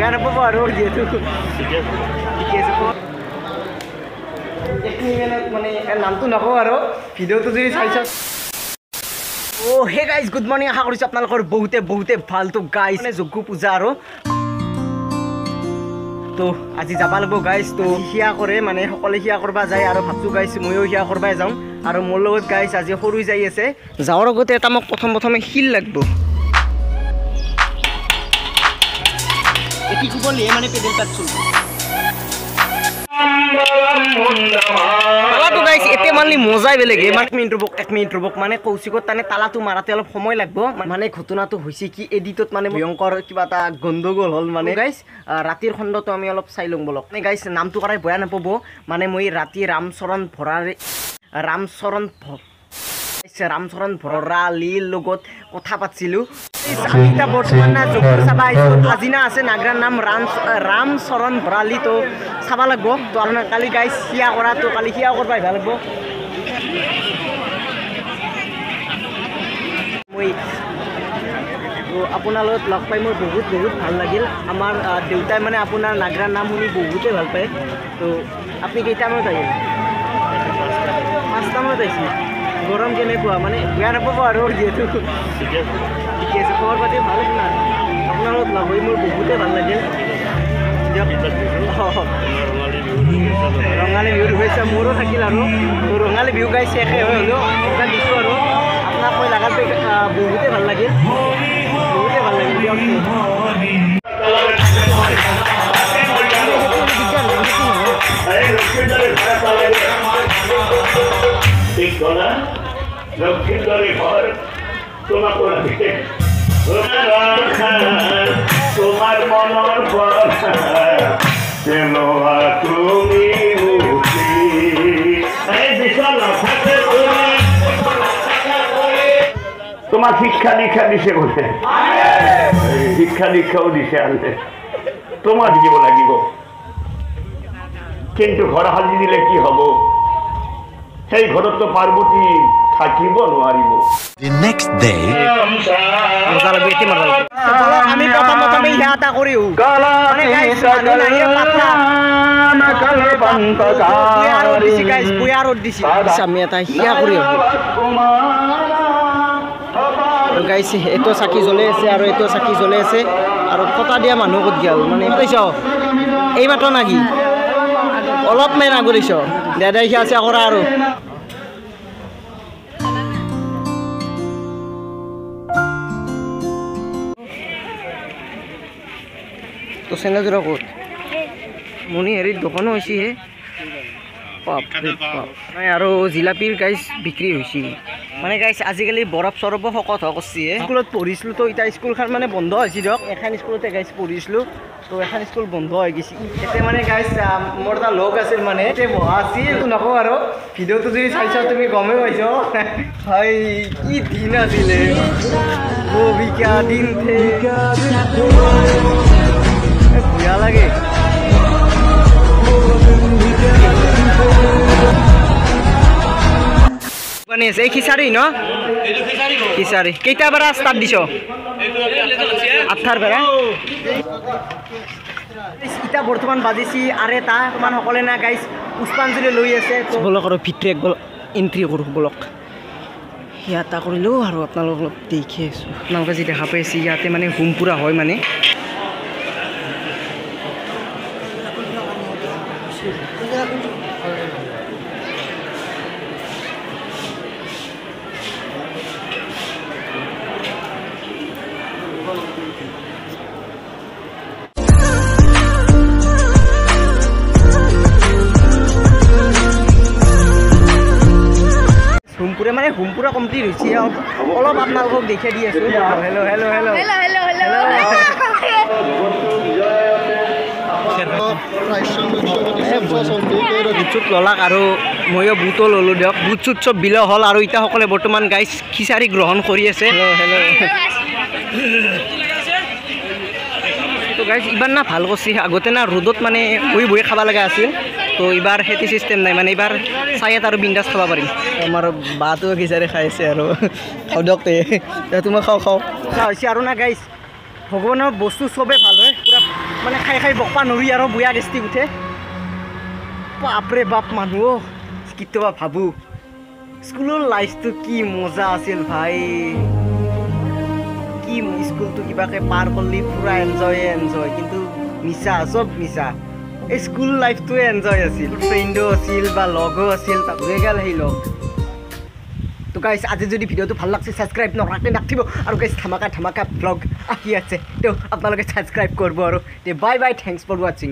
বেয়া নাপাব আৰু যিহেতু শিকি আছোঁ মানে নামটো নকওঁ আৰু ভিডিঅ'টো যদি চাইছ হে গাইজ গুড মৰ্ণিং আশা কৰিছোঁ আপোনালোকৰ বহুতে ভালটো গাইজ মানে যজ্ঞ পূজা আৰু তো আজি যাব লাগিব গাইজ তো সেয়া কৰে মানে সকলোৱে সেয়া কৰিব যায় আৰু ভাবছোঁ গাইজ ময়ো সেয়া কৰিবই যাওঁ আৰু মোৰ লগত গাইজ আজি সৰু যাই আছে যাওয়াৰ আগতে এটা মোক প্ৰথমে শিল লাগিব এটি কুবলে মানে পেডেল টাচ চলবে তালাটো গাইছ এতে মানলি মজাই বেলেগে মানে এক মিনিট ৰবক মানে কৌশিকত তানে তালাটো মাৰাতে অলপ সময় লাগব মানে ঘটনাটো হৈছে কি এডিটত মানে ভয়ংকৰ কিবা এটা গণ্ডগোল হ'ল মানে গাইছ ৰাতিৰ খণ্ডটো আমি অলপ চাই লম বলক মানে গাইছ নামটো কৰাই বয়া নাপাব মানে মই ৰাতি ৰামচৰণ ভৰালীৰ লগত কথা পাতিছিলোঁ এতিয়া বৰ্তমান চাবা আজিনা আছে নাগৰাৰ নাম ৰামচৰণ ভৰালী তো চাব লাগিব তো আপোনাৰ কালি গাইজ সিয়া কৰা তো কালি সিয়া কৰিব আহিব লাগিব মই তো আপোনাৰ লগত লগ পাই মোৰ বহুত ভাল লাগিল আমাৰ দেউতাই মানে আপোনাৰ নাগৰাৰ নাম শুনি বহুতেই ভাল পায় তো আপুনি কেইটামানত আহিল 5টা মানত আহিছিল গৰম কেনেকুৱা মানে বেয়া নাপাব আৰু যিহেতু ঠিকে আছে খবৰ পাতি ভাল আছে না আপোনাৰ লগত লগ হৈ মোৰ বহুতেই ভাল লাগিল ৰঙালী বিহুৰ হৈছে মোৰো থাকিল আৰু ৰঙালী বিহু গাই শেষে হৈ হ'লেও আপোনাক দিছোঁ আৰু আপোনাক মই লাগাত বহুতেই ভাল লাগিল দিয়ক লক্ষ্মীন্দরে ঘর তোমার তোমার মনের তুমি তোমার শিক্ষা দীক্ষা দিছে বলে শিক্ষা দীক্ষাও দিছে আনতে তোমার দিব লাগিব কিন্তু ঘর হাজি দিলে কি হব সেই ঘৰত তো পাৰ্বতী থাকিব নোৱাৰিব আমি প্ৰথমে ইয়াত কৰিও আমি এটা সিয়া কৰি গাইছে এইটো চাকি জ্বলে আছে আৰু এইটো চাকি জ্বলে আছে আৰু ফটা দিয়া মানুহ ক'ত গেল মানে কৈছ এই মাত্ৰ নাগি অলপ মেন আগৰিছ দাদাই সিয়া আছে কৰা আৰু তো চেনাযোৰা ক'ত মণি হেৰিত দোকানো হৈছে হে আৰু জিলাপিৰ গাইছ বিক্ৰী হৈছে মানে গাইছ আজিকালি বৰফ চৰফো শকত হৈ কৰিছে স্কুলত পঢ়িছিলোঁ তো এতিয়া স্কুলখন মানে বন্ধ হৈছে দিয়ক এখন স্কুলতে গাইছ পঢ়িছিলোঁ তো এখন স্কুল বন্ধ হৈ গৈছে এতিয়া মানে গাইছ মোৰ এটা লগ আছিল মানে এতিয়া বহা আছিল নকওঁ আৰু ভিডিঅ'টো যদি চাইছ তুমি গমেই পাইছ হয় কি দিন আছিলে দিন ভূয়া লাগে এই খিচাৰি ন খিচাৰি কেইটা পৰা ষ্টাৰ্ট দিছ 8টাৰ পৰা এতিয়া বৰ্তমান বাজিছি আৰু এটা তোমাৰ সকলোৱে না গাইছ পুষ্পাঞ্জলি লৈ আছে বলক আৰু ভিতৰে একবাৰ এণ্ট্ৰি কৰোঁ বলক ইয়াত কৰিলোঁ আৰু আপোনালোক অলপ দেখি আছোঁ আপোনালোকে যি দেখা পাইছে ইয়াতে মানে হোম পুৰা হয় মানে হোমপুৰা কমপ্লিট হৈছে অলপ আপোনালোকক দেখাই দি আছোঁ বুট ললাক আৰু ময়ো বুটো ল'লোঁ দিয়ক বুট চুট চব বিলো হ'ল আৰু এতিয়া সকলে বৰ্তমান গাইছ খিচাৰি গ্ৰহণ কৰি আছে তো গাইছ ইবাৰ না ভাল কৰিছে আগতে না ৰ'দত মানে বহি খাব লগা আছিল তো এইবাৰ সেইটো চিষ্টেম নাই মানে এইবাৰ চায়াত আৰু বিন্দাছ খাব পাৰিম আমাৰ বাটো খিচাৰি খাই আছে আৰু খাওঁ দিয়ক তোমাক খাওঁ হৈছে আৰু না গাইছ ভগৱানৰ বস্তু চবেই ভাল হয় পুৰা মানে খাই খাই বকপা নৰি আৰু বুয়া গেষ্টিক উঠে বাপৰে বাপ মানুহ কেতিয়াবা ভাবোঁ স্কুলৰ লাইফটো কি মজা আছিল ভাই কি স্কুলটো কিবাকে পাৰ কৰিলি পুৰা এনজয় কিন্তু মিছা চব মিছা এই স্কুল লাইফটোৱে এনজয় আছিল ফ্ৰেণ্ডো আছিল বা লগো আছিল তাতে গেল সেই লগ তো গাইছ আজি যদি ভিডিঅ'টো ভাল লাগছে ছাবস্ক্ৰাইব নকৰাকৈ নাথাকিব আৰু গাইছ ধামাকা ব্লগ আহি আছে তো আপোনালোকে ছাবস্ক্ৰাইব কৰিব আৰু বাই বাই থেংকছ ফৰ ৱাচিং